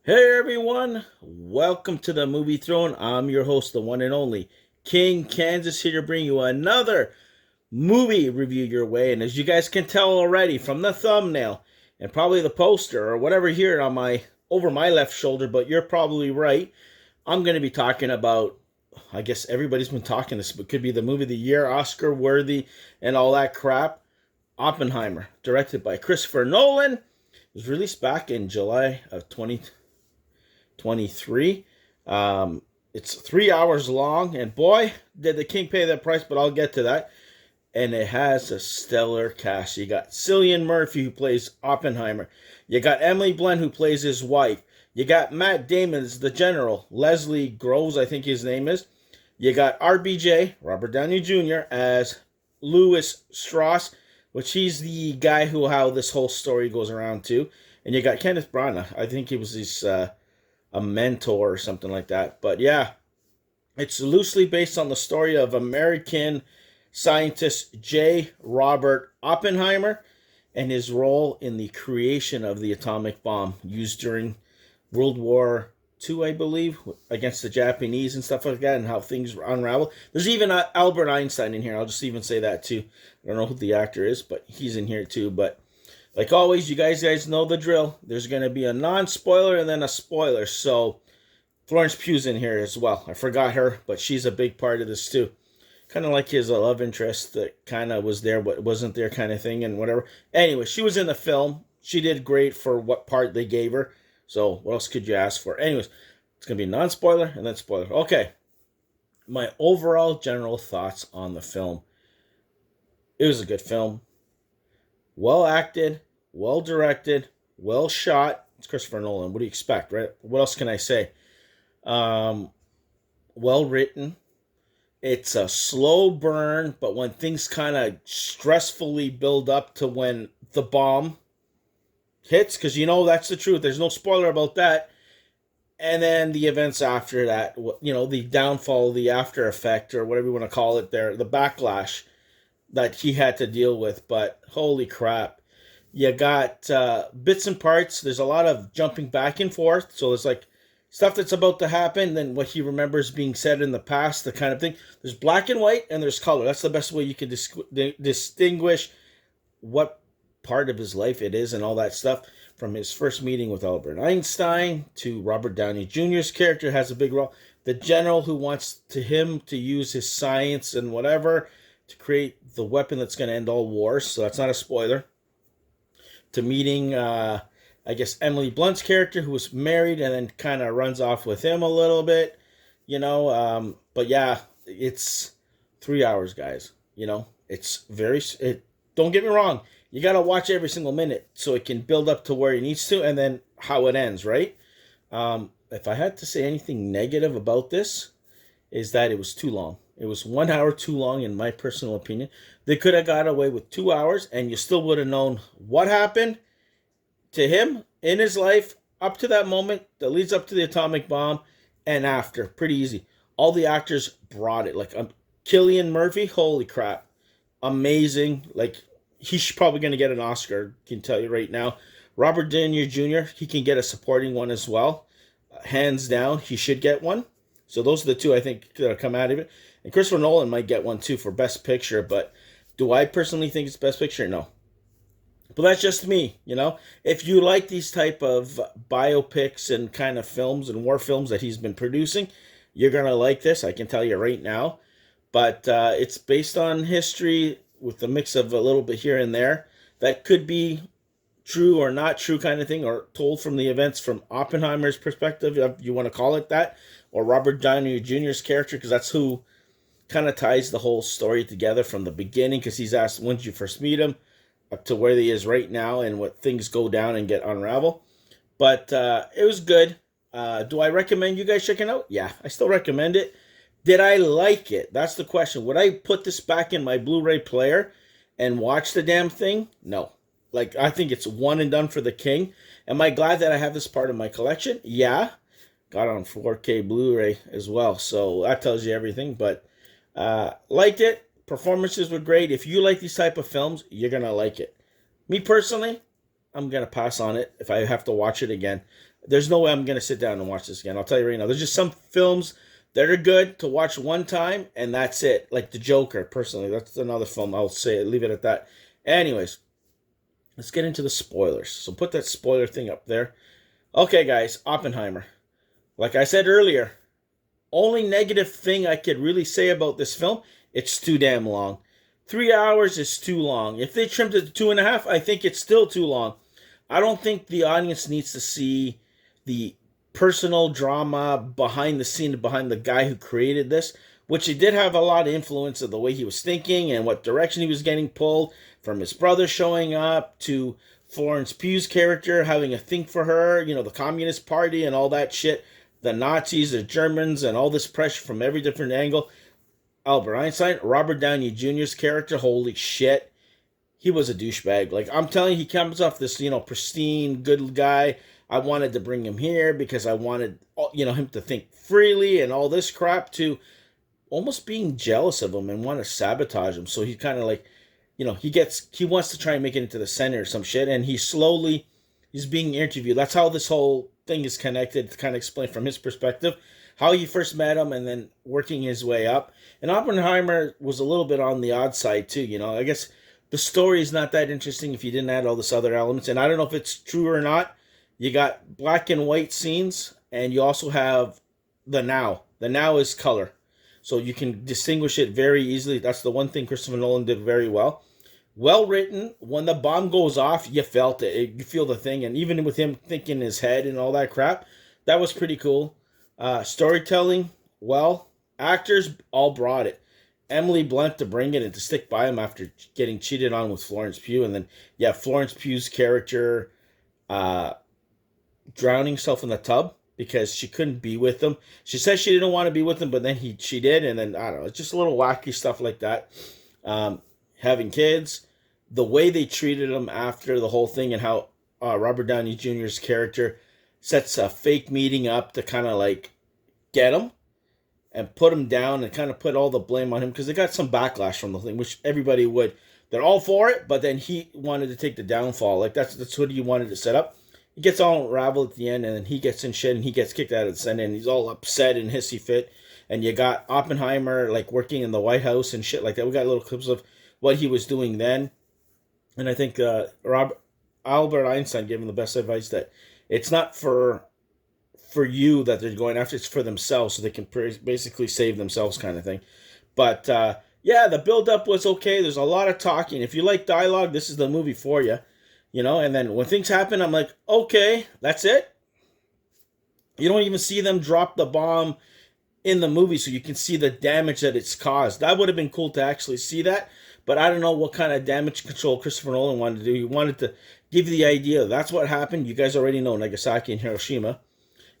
Hey everyone, welcome to the Movie Throne. I'm your host, the one and only King Kansas, here to bring you another movie review your way. And as you guys can tell already from the thumbnail and probably the poster or whatever here on my over my left shoulder, but you're probably right. I'm going to be talking about, I guess everybody's been talking this, but could be the movie of the year, Oscar worthy, and all that crap. Oppenheimer, directed by Christopher Nolan. It was released back in July of 2023. It's 3 hours long, and boy, did the king pay that price, but I'll get to that. And it has a stellar cast. You got Cillian Murphy, who plays Oppenheimer. You got Emily Blunt, who plays his wife. You got Matt Damon as the general. Leslie Groves, I think his name is. You got RBJ, Robert Downey Jr., as Louis Strauss, which he's the guy who how this whole story goes around to. And you got Kenneth Branagh. I think he was his a mentor or something like that. But yeah, it's loosely based on the story of American scientist J. Robert Oppenheimer and his role in the creation of the atomic bomb used during World War II, I believe, against the Japanese and stuff like that, and how things unravel. There's even Albert Einstein in here. I'll just even say that too. I don't know who the actor is, but he's in here too. But like always, you guys know the drill. There's going to be a non-spoiler and then a spoiler. So Florence Pugh's in here as well. I forgot her, but she's a big part of this too. Kind of like his love interest that kind of was there but wasn't there kind of thing and whatever. Anyway, she was in the film. She did great for what part they gave her. So what else could you ask for? Anyways, it's going to be non-spoiler and then spoiler. Okay. My overall general thoughts on the film. It was a good film. Well acted, well directed, well shot. It's Christopher Nolan. What do you expect, right? What else can I say? Well written. It's a slow burn, but when things kind of stressfully build up to when the bomb hits, because you know that's the truth. There's no spoiler about that. And then the events after that, the downfall, the after effect, or whatever you want to call it there, the backlash that he had to deal with. But holy crap. You got bits and parts. There's a lot of jumping back and forth. So there's like stuff that's about to happen, then what he remembers being said in the past, the kind of thing. There's black and white and there's color. That's the best way you can distinguish what part of his life it is and all that stuff. From his first meeting with Albert Einstein to Robert Downey Jr.'s character has a big role. The general who wants him to use his science and whatever to create the weapon that's going to end all wars. So that's not a spoiler. To meeting, I guess, Emily Blunt's character, who was married and then kind of runs off with him a little bit, But yeah, it's 3 hours, guys. It's don't get me wrong. You got to watch every single minute so it can build up to where it needs to and then how it ends, right? If I had to say anything negative about this, is that it was too long. It was 1 hour too long, in my personal opinion. They could have got away with 2 hours, and you still would have known what happened to him in his life up to that moment that leads up to the atomic bomb and after. Pretty easy. All the actors brought it. Like Cillian Murphy, holy crap. Amazing. Like, he's probably going to get an Oscar, can tell you right now. Robert Downey Jr., he can get a supporting one as well. Hands down, he should get one. So those are the two I think that come out of it. And Christopher Nolan might get one too for Best Picture, but do I personally think it's Best Picture? No. But that's just me, If you like these type of biopics and kind of films and war films that he's been producing, you're going to like this, I can tell you right now. But it's based on history with a mix of a little bit here and there. That could be true or not true kind of thing, or told from the events from Oppenheimer's perspective, if you want to call it that, or Robert Downey Jr.'s character, because that's who kind of ties the whole story together from the beginning, because he's asked, when did you first meet him, up to where he is right now, and what things go down and get unravel. But it was good. Do I recommend you guys checking out? Yeah, I still recommend it. Did I like it? That's the question. Would I put this back in my Blu-ray player and watch the damn thing? No. Like, I think it's one and done for the king. Am I glad that I have this part of my collection? Yeah. Got it on 4K Blu-ray as well, so that tells you everything. But liked it. Performances were great. If you like these type of films, you're going to like it. Me personally, I'm going to pass on it if I have to watch it again. There's no way I'm going to sit down and watch this again. I'll tell you right now. There's just some films that are good to watch one time, and that's it. Like The Joker, personally. That's another film. I'll say it, leave it at that. Anyways, let's get into the spoilers. So put that spoiler thing up there. Okay, guys, Oppenheimer. Like I said earlier, only negative thing I could really say about this film, it's too damn long. 3 hours is too long. If they trimmed it to 2.5, I think it's still too long. I don't think the audience needs to see the personal drama behind the scene, behind the guy who created this, which he did have a lot of influence of the way he was thinking and what direction he was getting pulled, from his brother showing up to Florence Pugh's character having a thing for her, you know, the Communist Party and all that shit, the Nazis, the Germans, and all this pressure from every different angle. Albert Einstein, Robert Downey Jr.'s character, holy shit, he was a douchebag. Like, I'm telling you, he comes off this, you know, pristine, good guy. I wanted to bring him here because I wanted, you know, him to think freely and all this crap, to almost being jealous of him and want to sabotage him. So he kind of like, you know, he wants to try and make it into the Senate or some shit, and he's being interviewed. That's how this whole thing is connected, to kind of explain from his perspective how he first met him and then working his way up. And Oppenheimer was a little bit on the odd side too, you know. I guess the story is not that interesting if you didn't add all this other elements. And I don't know if it's true or not. You got black and white scenes, and you also have the now. The now is color. So you can distinguish it very easily. That's the one thing Christopher Nolan did very well. Well written. When the bomb goes off, you felt it. You feel the thing. And even with him thinking in his head and all that crap, that was pretty cool. Storytelling, well, actors all brought it. Emily Blunt to bring it and to stick by him after getting cheated on with Florence Pugh. And then, yeah, Florence Pugh's character drowning herself in the tub because she couldn't be with him. She said she didn't want to be with him, but then she did. And then, I don't know, it's just a little wacky stuff like that. Having kids, the way they treated him after the whole thing, and how Robert Downey Jr.'s character sets a fake meeting up to kind of like get him and put him down and kind of put all the blame on him, because they got some backlash from the thing, which everybody would. They're all for it, but then he wanted to take the downfall. Like that's what he wanted to set up. He gets all unraveled at the end, and then he gets in shit, and he gets kicked out of the Senate, and he's all upset and hissy fit. And you got Oppenheimer like working in the White House and shit like that. We got little clips of what he was doing then. And I think Albert Einstein gave him the best advice, that it's not for you that they're going after, it's for themselves, so they can basically save themselves, kind of thing. But yeah, the build-up was okay. There's a lot of talking. If you like dialogue, this is the movie for you. You know, and then when things happen, I'm like, okay, that's it? You don't even see them drop the bomb in the movie, so you can see the damage that it's caused. That would have been cool to actually see that, but I don't know what kind of damage control Christopher Nolan wanted to do. He wanted to give you the idea that's what happened. You guys already know Nagasaki and Hiroshima,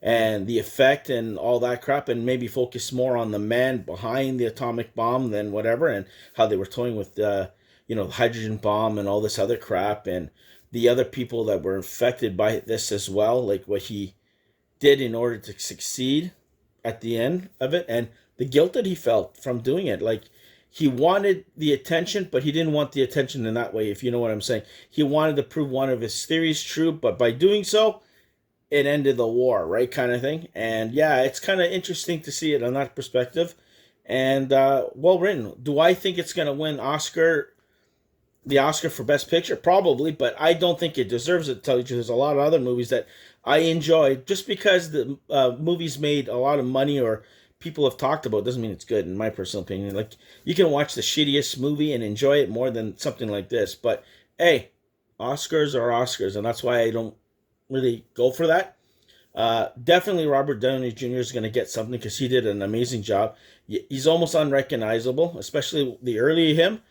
and the effect and all that crap, and maybe focus more on the man behind the atomic bomb than whatever, and how they were toying with the hydrogen bomb and all this other crap, and the other people that were infected by this as well, like what he did in order to succeed at the end of it, and the guilt that he felt from doing it. Like, he wanted the attention, but he didn't want the attention in that way, if you know what I'm saying. He wanted to prove one of his theories true, but by doing so, it ended the war, right, kind of thing. And yeah, it's kind of interesting to see it on that perspective. And well written. Do I think it's going to win the Oscar for Best Picture? Probably, but I don't think it deserves it, to tell you the truth. There's a lot of other movies that I enjoyed. Just because the movies made a lot of money or people have talked about, doesn't mean it's good, in my personal opinion. Like, you can watch the shittiest movie and enjoy it more than something like this. But hey, Oscars are Oscars, and that's why I don't really go for that. Definitely Robert Downey Jr. is going to get something, because he did an amazing job. He's almost unrecognizable, especially the earlier him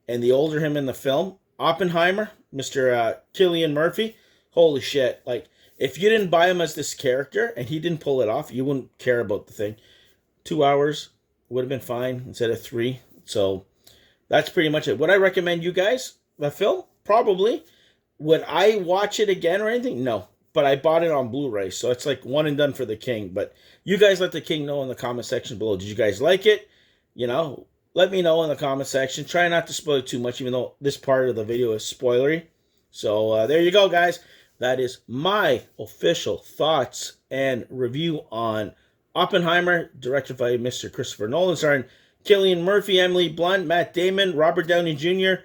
and the older him in the film. Oppenheimer, Mr. Cillian Murphy, holy shit. Like, if you didn't buy him as this character and he didn't pull it off, you wouldn't care about the thing. 2 hours would have been fine instead of 3. So that's pretty much it. Would I recommend you guys the film? Probably. Would I watch it again or anything? No. But I bought it on Blu-ray, so it's like one and done for the king. But you guys let the king know in the comment section below. Did you guys like it? You know, let me know in the comment section. Try not to spoil it too much, even though this part of the video is spoilery. So there you go, guys. that is my official thoughts and review on Oppenheimer, directed by Mr. Christopher Nolan, starring Cillian Murphy, Emily Blunt, Matt Damon, Robert Downey Jr.,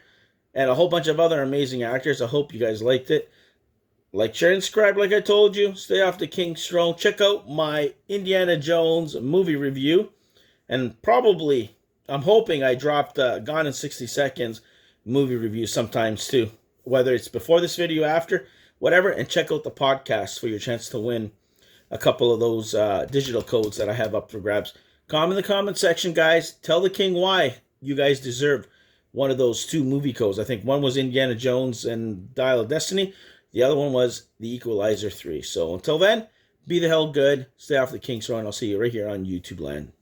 and a whole bunch of other amazing actors. I hope you guys liked it. Like, share, and subscribe like I told you. Stay off the King's Throne. Check out my Indiana Jones movie review. And probably, I'm hoping I dropped Gone in 60 Seconds movie review sometimes too. Whether it's before this video, after, whatever. And check out the podcast for your chance to win a couple of those digital codes that I have up for grabs. Comment in the comment section, guys. Tell the king why you guys deserve one of those 2 movie codes. I think one was Indiana Jones and Dial of Destiny. The other one was The Equalizer 3. So until then, be the hell good. Stay off the King's Throne. I'll see you right here on YouTube land.